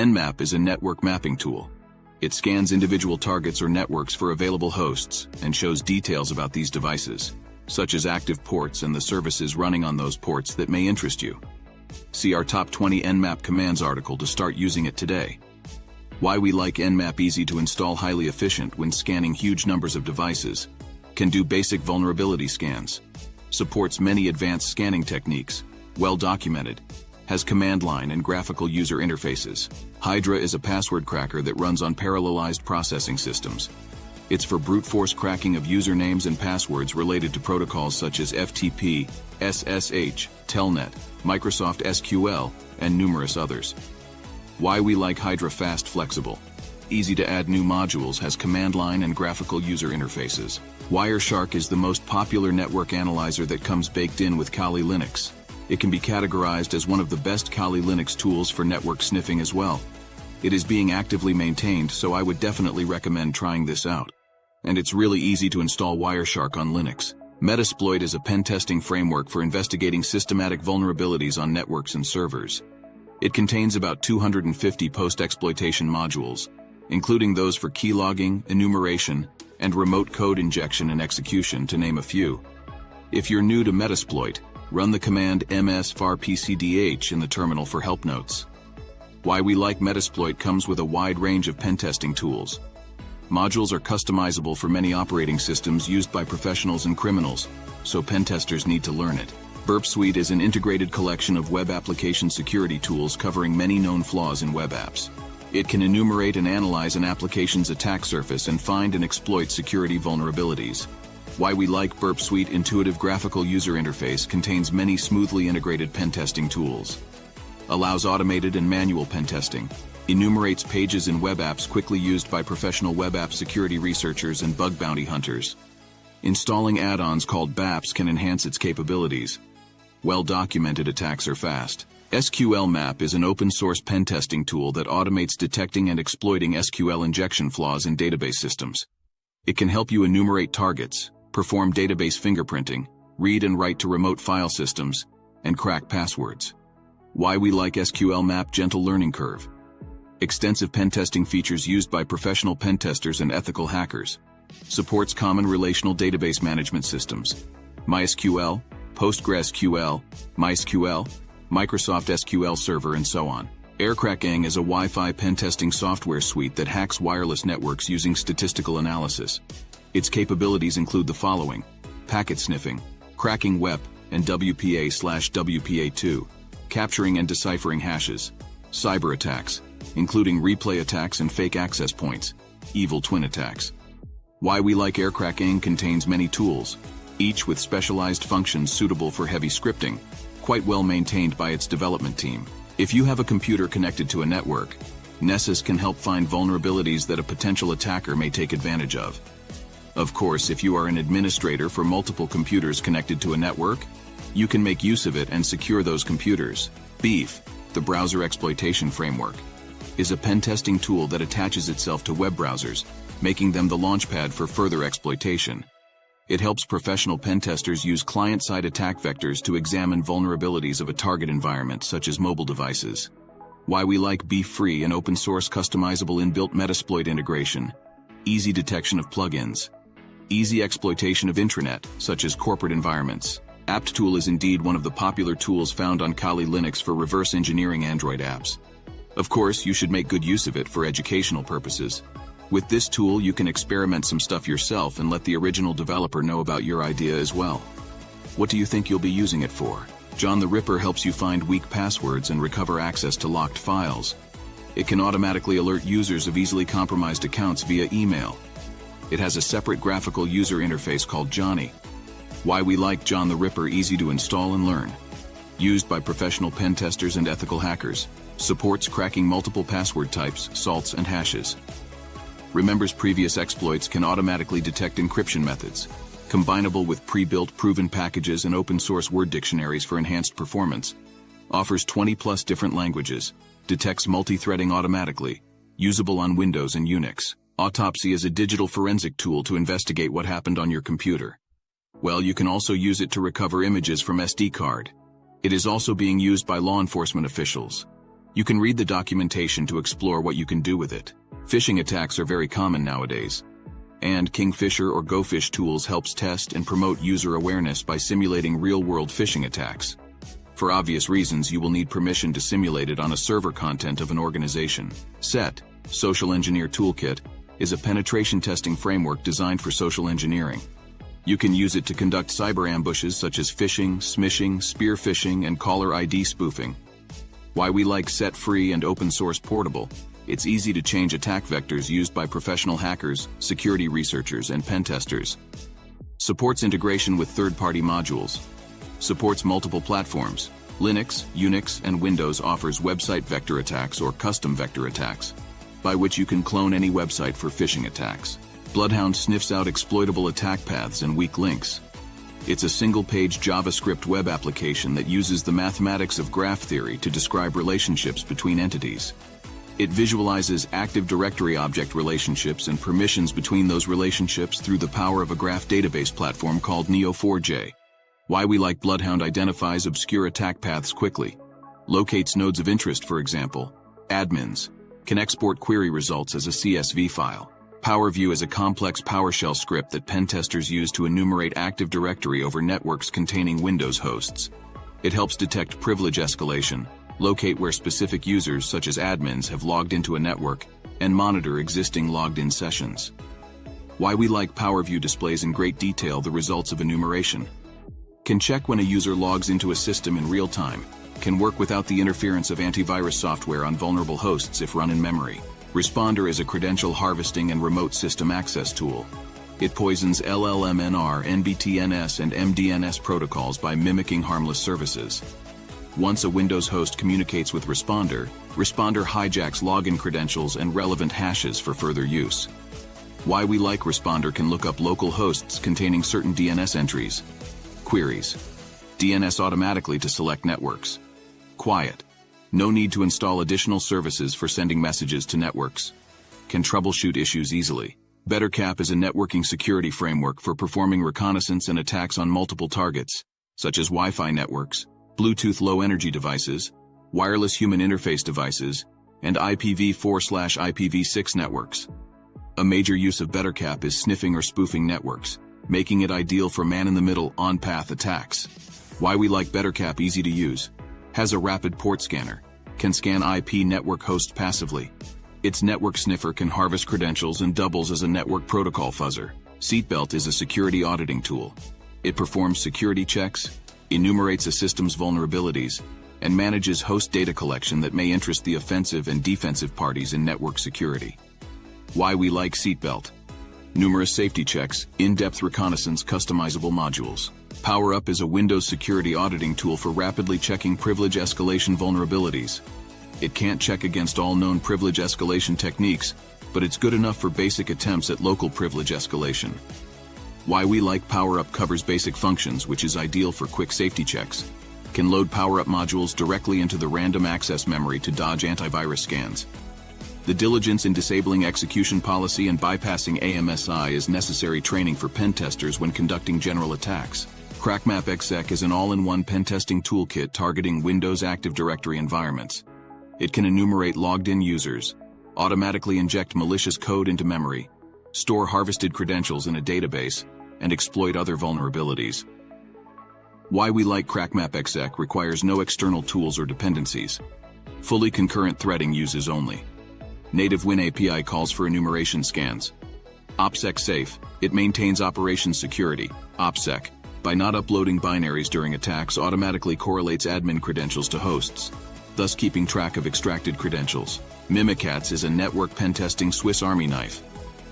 Nmap is a network mapping tool. It scans individual targets or networks for available hosts and shows details about these devices, such as active ports and the services running on those ports that may interest you. See our Top 20 Nmap Commands article to start using it today. Why we like Nmap: easy to install, highly efficient when scanning huge numbers of devices, can do basic vulnerability scans, supports many advanced scanning techniques, well documented, has command line and graphical user interfaces. Hydra is a password cracker that runs on parallelized processing systems. It's for brute force cracking of usernames and passwords related to protocols such as FTP, SSH, Telnet, Microsoft SQL, and numerous others. Why we like Hydra: fast, flexible, easy to add new modules, has command line and graphical user interfaces. Wireshark is the most popular network analyzer that comes baked in with Kali Linux. It can be categorized as one of the best Kali Linux tools for network sniffing as well. It is being actively maintained, so I would definitely recommend trying this out. And it's really easy to install Wireshark on Linux. Metasploit is a pen testing framework for investigating systematic vulnerabilities on networks and servers. It contains about 250 post-exploitation modules, including those for keylogging, enumeration, and remote code injection and execution, to name a few. If you're new to Metasploit, run the command ms-var-pcdh in the terminal for help notes. Why we like Metasploit: comes with a wide range of pen testing tools. Modules are customizable for many operating systems used by professionals and criminals, so pen testers need to learn it. Burp Suite is an integrated collection of web application security tools covering many known flaws in web apps. It can enumerate and analyze an application's attack surface and find and exploit security vulnerabilities. Why we like Burp Suite: intuitive graphical user interface, contains many smoothly integrated pen testing tools. Allows automated and manual pen testing. Enumerates pages in web apps, quickly used by professional web app security researchers and bug bounty hunters. Installing add-ons called BAPs can enhance its capabilities. Well-documented attacks are fast. SQL Map is an open-source pen testing tool that automates detecting and exploiting SQL injection flaws in database systems. It can help you enumerate targets, perform database fingerprinting, read and write to remote file systems, and crack passwords. Why we like SQL Map: gentle learning curve. Extensive pen testing features used by professional pen testers and ethical hackers. Supports common relational database management systems: MySQL, PostgreSQL, MySQL, Microsoft SQL Server, and so on. Aircracking is a Wi-Fi pen testing software suite that hacks wireless networks using statistical analysis. Its capabilities include the following: packet sniffing, cracking WEP and WPA/WPA2, capturing and deciphering hashes, cyber attacks, including replay attacks and fake access points, evil twin attacks. Why we like Aircracking: contains many tools, each with specialized functions suitable for heavy scripting, quite well maintained by its development team. If you have a computer connected to a network, Nessus can help find vulnerabilities that a potential attacker may take advantage of. Of course, if you are an administrator for multiple computers connected to a network, you can make use of it and secure those computers. Beef, the browser exploitation framework, is a pen testing tool that attaches itself to web browsers, making them the launchpad for further exploitation. It helps professional pen testers use client-side attack vectors to examine vulnerabilities of a target environment, such as mobile devices. Why we like Beef: free and open-source customizable inbuilt Metasploit integration, easy detection of plugins, easy exploitation of intranet, such as corporate environments. apt-tool is indeed one of the popular tools found on Kali Linux for reverse engineering Android apps. Of course, you should make good use of it for educational purposes. With this tool, you can experiment some stuff yourself and let the original developer know about your idea as well. What do you think you'll be using it for? John the Ripper helps you find weak passwords and recover access to locked files. It can automatically alert users of easily compromised accounts via email. It has a separate graphical user interface called Johnny. Why we like John the Ripper: easy to install and learn. Used by professional pen testers and ethical hackers. Supports cracking multiple password types, salts, and hashes. Remembers previous exploits, can automatically detect encryption methods. Combinable with pre-built proven packages and open-source word dictionaries for enhanced performance. Offers 20+ different languages. Detects multi-threading automatically. Usable on Windows and Unix. Autopsy is a digital forensic tool to investigate what happened on your computer. Well, you can also use it to recover images from SD card. It is also being used by law enforcement officials. You can read the documentation to explore what you can do with it. Phishing attacks are very common nowadays, and Kingfisher or GoFish tools helps test and promote user awareness by simulating real-world phishing attacks. For obvious reasons, you will need permission to simulate it on a server content of an organization. SET, Social Engineer Toolkit, is a penetration testing framework designed for social engineering. You can use it to conduct cyber ambushes such as phishing, smishing, spear phishing, and caller ID spoofing. Why we like SET free and open source portable. It's easy to change attack vectors used by professional hackers, security researchers, and pen testers. Supports integration with third-party modules. Supports multiple platforms. Linux, Unix, and Windows offers website vector attacks or custom vector attacks, by which you can clone any website for phishing attacks. Bloodhound sniffs out exploitable attack paths and weak links. It's a single-page JavaScript web application that uses the mathematics of graph theory to describe relationships between entities. It visualizes Active Directory object relationships and permissions between those relationships through the power of a graph database platform called Neo4j. Why we like Bloodhound identifies obscure attack paths quickly. Locates nodes of interest, for example. Admins. Can export query results as a CSV file. PowerView is a complex PowerShell script that pen testers use to enumerate Active Directory over networks containing Windows hosts. It helps detect privilege escalation, locate where specific users such as admins have logged into a network, and monitor existing logged-in sessions. Why we like PowerView displays in great detail the results of enumeration. Can check when a user logs into a system in real time. Can work without the interference of antivirus software on vulnerable hosts if run in memory. Responder is a credential harvesting and remote system access tool. It poisons LLMNR, NBTNS, and MDNS protocols by mimicking harmless services. Once a Windows host communicates with Responder, Responder hijacks login credentials and relevant hashes for further use. Why we like Responder can look up local hosts containing certain DNS entries. Queries. DNS automatically to select networks. Quiet. No need to install additional services for sending messages to networks. Can troubleshoot issues easily. BetterCap is a networking security framework for performing reconnaissance and attacks on multiple targets, such as Wi-Fi networks, Bluetooth low-energy devices, wireless human interface devices, and IPv4/IPv6 networks. A major use of BetterCap is sniffing or spoofing networks, making it ideal for man-in-the-middle, on-path attacks. Why we like BetterCap: easy to use. Has a rapid port scanner. Can scan IP network hosts passively. Its network sniffer can harvest credentials and doubles as a network protocol fuzzer. Seatbelt is a security auditing tool. It performs security checks, enumerates a system's vulnerabilities, and manages host data collection that may interest the offensive and defensive parties in network security. Why we like Seatbelt. Numerous safety checks, in-depth reconnaissance, customizable modules. PowerUp is a Windows security auditing tool for rapidly checking privilege escalation vulnerabilities. It can't check against all known privilege escalation techniques, but it's good enough for basic attempts at local privilege escalation. Why we like PowerUp covers basic functions, which is ideal for quick safety checks. Can load PowerUp modules directly into the random access memory to dodge antivirus scans. The diligence in disabling execution policy and bypassing AMSI is necessary training for pen testers when conducting general attacks. CrackMapExec is an all-in-one pen testing toolkit targeting Windows Active Directory environments. It can enumerate logged-in users, automatically inject malicious code into memory, store harvested credentials in a database, and exploit other vulnerabilities. Why we like CrackMapExec requires no external tools or dependencies. Fully concurrent threading uses only. Native Win API calls for enumeration scans. OPSEC safe. It maintains operations security. OPSEC, by not uploading binaries during attacks, automatically correlates admin credentials to hosts, thus keeping track of extracted credentials. Mimikatz is a network pen testing Swiss Army knife.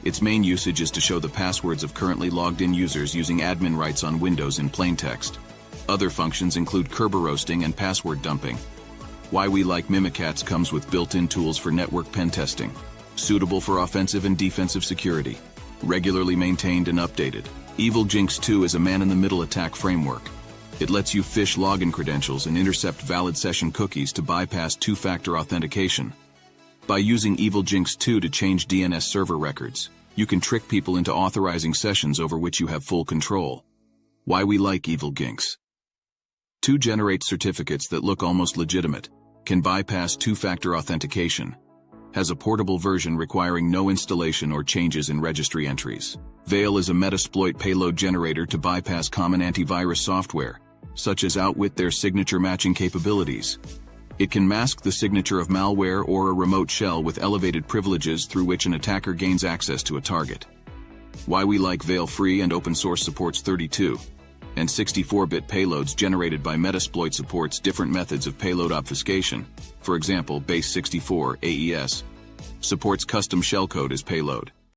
Its main usage is to show the passwords of currently logged-in users using admin rights on Windows in plain text. Other functions include Kerber roasting and password dumping. Why we like Mimikatz comes with built-in tools for network pen testing, suitable for offensive and defensive security, regularly maintained and updated. Evil Jinx 2 is a man-in-the-middle attack framework. It lets you phish login credentials and intercept valid session cookies to bypass two-factor authentication. By using Evil Jinx 2 to change DNS server records, you can trick people into authorizing sessions over which you have full control. Why we like Evil Jinx. 2 generates certificates that look almost legitimate. can bypass two-factor authentication, has a portable version requiring no installation or changes in registry entries. Veil is a Metasploit payload generator to bypass common antivirus software, such as Outwit their signature matching capabilities. It can mask the signature of malware or a remote shell with elevated privileges through which an attacker gains access to a target. Why we like Veil: free and open source, supports 32 and 64-bit payloads generated by Metasploit, supports different methods of payload obfuscation, for example base 64 AES, supports custom shellcode as payload.